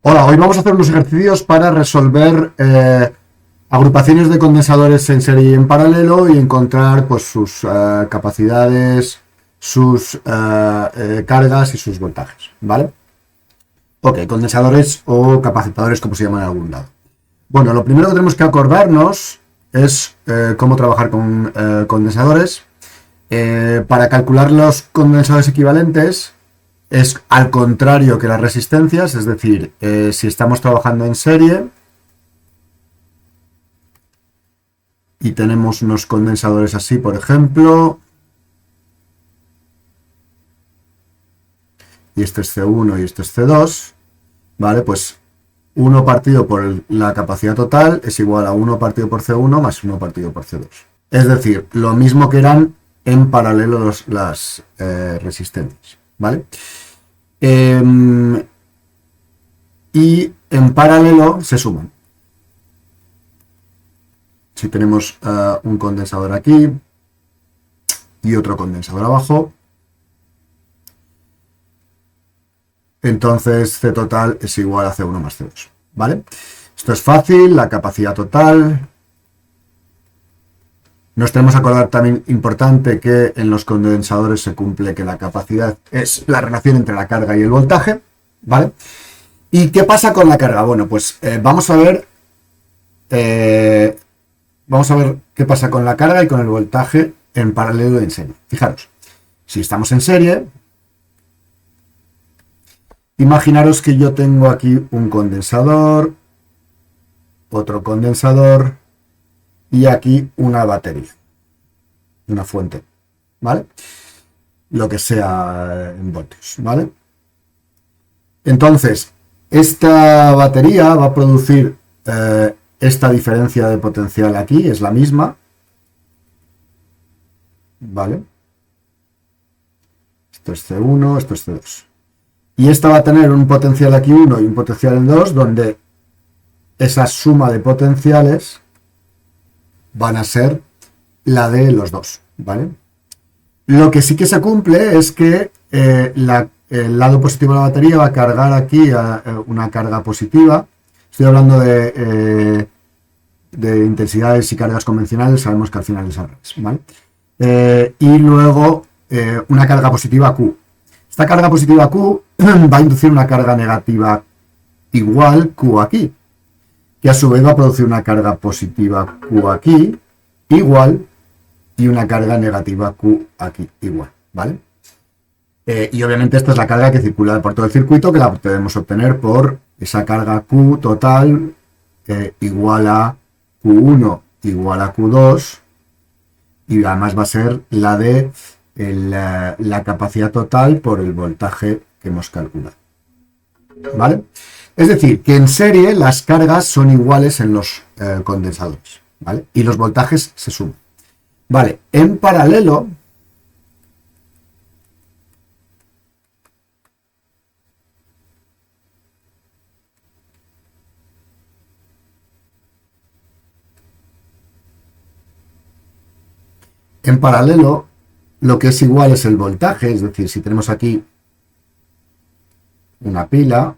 Hola, hoy vamos a hacer unos ejercicios para resolver agrupaciones de condensadores en serie y en paralelo y encontrar pues, sus capacidades, sus cargas y sus voltajes, ¿vale? Ok, condensadores o capacitadores, como se llaman en algún lado. Bueno, lo primero que tenemos que acordarnos es cómo trabajar con condensadores. Para calcular los condensadores equivalentes es al contrario que las resistencias, es decir, si estamos trabajando en serie y tenemos unos condensadores así, por ejemplo, y este es C1 y este es C2, ¿vale? Pues 1 partido por la capacidad total es igual a 1 partido por C1 más 1 partido por C2. Es decir, lo mismo que eran en paralelo las resistencias, ¿vale? Y en paralelo se suman. Si tenemos un condensador aquí y otro condensador abajo, entonces C total es igual a C1 más C2, ¿vale? Esto es fácil, la capacidad total. Nos tenemos que acordar también importante que en los condensadores se cumple que la capacidad es la relación entre la carga y el voltaje, ¿vale? ¿Y qué pasa con la carga? Bueno, pues vamos a ver qué pasa con la carga y con el voltaje en paralelo y en serie. Fijaros, si estamos en serie, imaginaros que yo tengo aquí un condensador, otro condensador y aquí una batería, una fuente, ¿vale? Lo que sea en voltios, ¿vale? Entonces, esta batería va a producir esta diferencia de potencial aquí, es la misma, ¿vale? Esto es C1, esto es C2. Y esta va a tener un potencial aquí 1 y un potencial en 2, donde esa suma de potenciales van a ser la de los dos, ¿vale? Lo que sí que se cumple es que el lado positivo de la batería va a cargar aquí una carga positiva. Estoy hablando de intensidades y cargas convencionales, sabemos que al final es al revés, ¿vale? Y luego una carga positiva Q. Esta carga positiva Q va a inducir una carga negativa igual Q aquí, que a su vez va a producir una carga positiva Q aquí, igual, y una carga negativa Q aquí, igual, ¿vale? Y obviamente esta es la carga que circula por todo el circuito, que la podemos obtener por esa carga Q total igual a Q1 igual a Q2, y además va a ser la de la capacidad total por el voltaje que hemos calculado, ¿vale? Es decir, que en serie las cargas son iguales en los condensadores, ¿vale? Y los voltajes se suman. Vale, en paralelo, lo que es igual es el voltaje, es decir, si tenemos aquí una pila,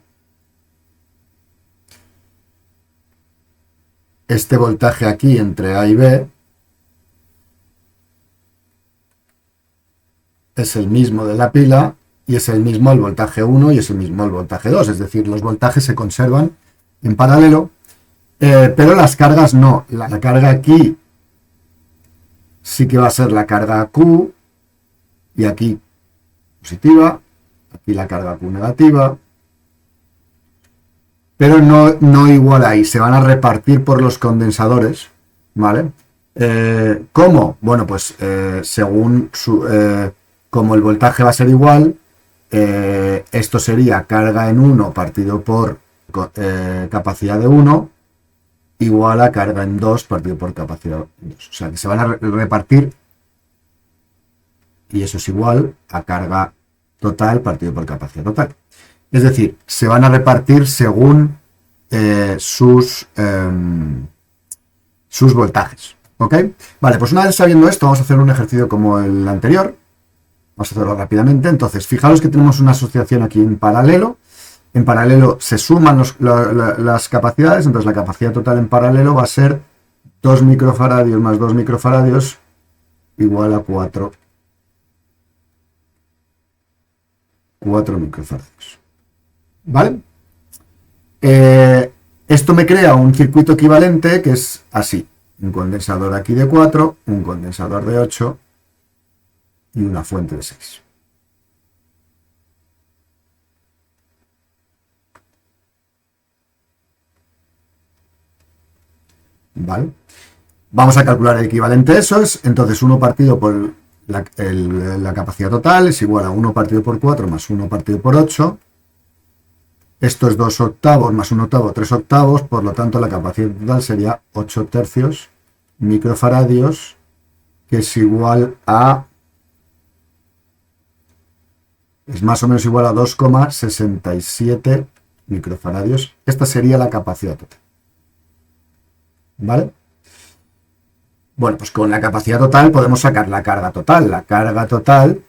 este voltaje aquí entre A y B es el mismo de la pila y es el mismo el voltaje 1 y es el mismo el voltaje 2, es decir, los voltajes se conservan en paralelo, pero las cargas no. La carga aquí sí que va a ser la carga Q y aquí positiva, aquí la carga Q negativa, pero no igual ahí, se van a repartir por los condensadores, ¿vale? ¿Cómo? Bueno, pues según como el voltaje va a ser igual, esto sería carga en 1 partido por capacidad de 1 igual a carga en 2 partido por capacidad de 2. O sea, que se van a repartir y eso es igual a carga total partido por capacidad total. Es decir, se van a repartir según sus voltajes, ¿ok? Vale, pues una vez sabiendo esto, vamos a hacer un ejercicio como el anterior. Vamos a hacerlo rápidamente. Entonces, fijaros que tenemos una asociación aquí en paralelo En paralelo se suman las capacidades, entonces la capacidad total en paralelo va a ser 2 microfaradios más 2 microfaradios igual a 4 microfaradios. ¿Vale? Esto me crea un circuito equivalente que es así. Un condensador aquí de 4, un condensador de 8 y una fuente de 6. ¿Vale? Vamos a calcular el equivalente a esos. Entonces 1 partido por la capacidad total es igual a 1 partido por 4 más 1 partido por 8. Esto es 2 octavos más 1 octavo, 3 octavos. Por lo tanto, la capacidad total sería 8 tercios microfaradios, que es igual a... es más o menos igual a 2,67 microfaradios. Esta sería la capacidad total. ¿Vale? Bueno, pues con la capacidad total podemos sacar la carga total. La carga total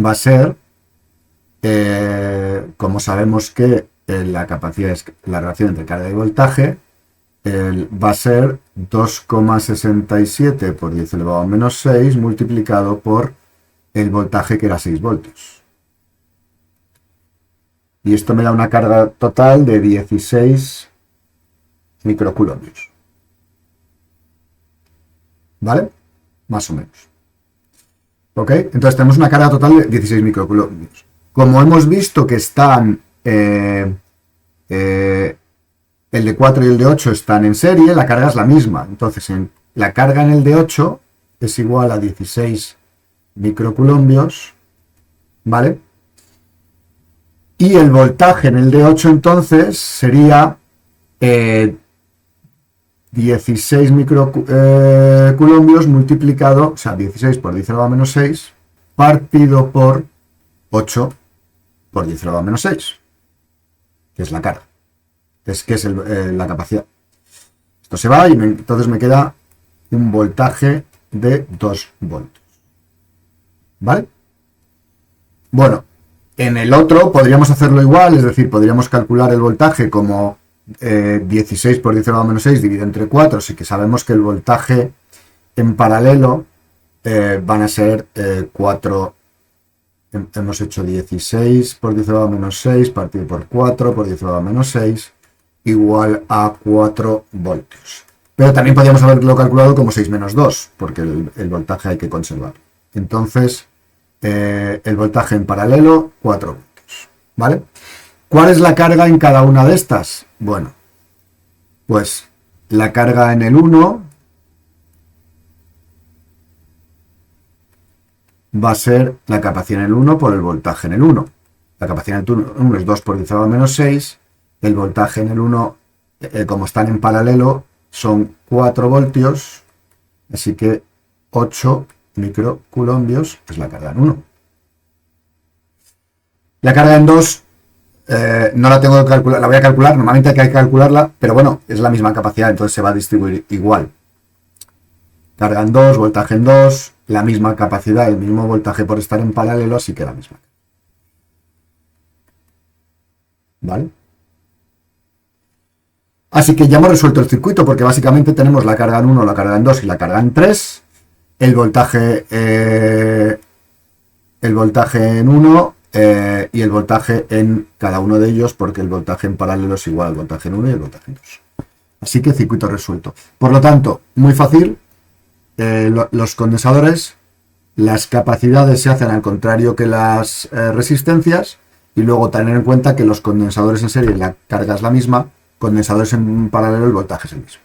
va a ser, como sabemos que la capacidad es la relación entre carga y voltaje, va a ser 2,67 por 10 elevado a menos 6 multiplicado por el voltaje, que era 6 voltios. Y esto me da una carga total de 16 microcoulombios. ¿Vale? Más o menos. ¿Ok? Entonces tenemos una carga total de 16 microcoulombios. Como hemos visto que están... el de 4 y el de 8 están en serie, la carga es la misma. Entonces la carga en el de 8 es igual a 16 microcoulombios. ¿Vale? Y el voltaje en el de 8 entonces sería 16 microcoulombios multiplicado, o sea, 16 por 10 elevado a menos 6, partido por 8 por 10 elevado a menos 6, que es la carga, que es la capacidad. Esto se va y entonces me queda un voltaje de 2 voltios. ¿Vale? Bueno, en el otro podríamos hacerlo igual, es decir, podríamos calcular el voltaje como 16 por 10 elevado a menos 6 dividido entre 4, así que sabemos que el voltaje en paralelo van a ser 4, hemos hecho 16 por 10 elevado a menos 6 partido por 4 por 10 elevado a menos 6 igual a 4 voltios. Pero también podríamos haberlo calculado como 6 menos 2, porque el voltaje hay que conservar. Entonces, el voltaje en paralelo, 4 voltios. ¿Vale? ¿Cuál es la carga en cada una de estas? Bueno, pues la carga en el 1 va a ser la capacidad en el 1 por el voltaje en el 1. La capacidad en el 1 es 2 por 10 elevado a menos 6. El voltaje en el 1, como están en paralelo, son 4 voltios. Así que 8 microcoulombios es la carga en 1. La carga en 2 no la tengo que calcular, la voy a calcular, normalmente hay que calcularla, pero bueno, es la misma capacidad, entonces se va a distribuir igual. Carga en 2, voltaje en 2, la misma capacidad, el mismo voltaje por estar en paralelo, así que la misma. ¿Vale? Así que ya hemos resuelto el circuito, porque básicamente tenemos la carga en 1, la carga en 2 y la carga en 3. El voltaje en 1 y el voltaje en cada uno de ellos, porque el voltaje en paralelo es igual al voltaje en 1 y el voltaje en 2. Así que circuito resuelto. Por lo tanto, muy fácil. Los condensadores, las capacidades se hacen al contrario que las resistencias, y luego tener en cuenta que los condensadores en serie la carga es la misma, condensadores en paralelo el voltaje es el mismo.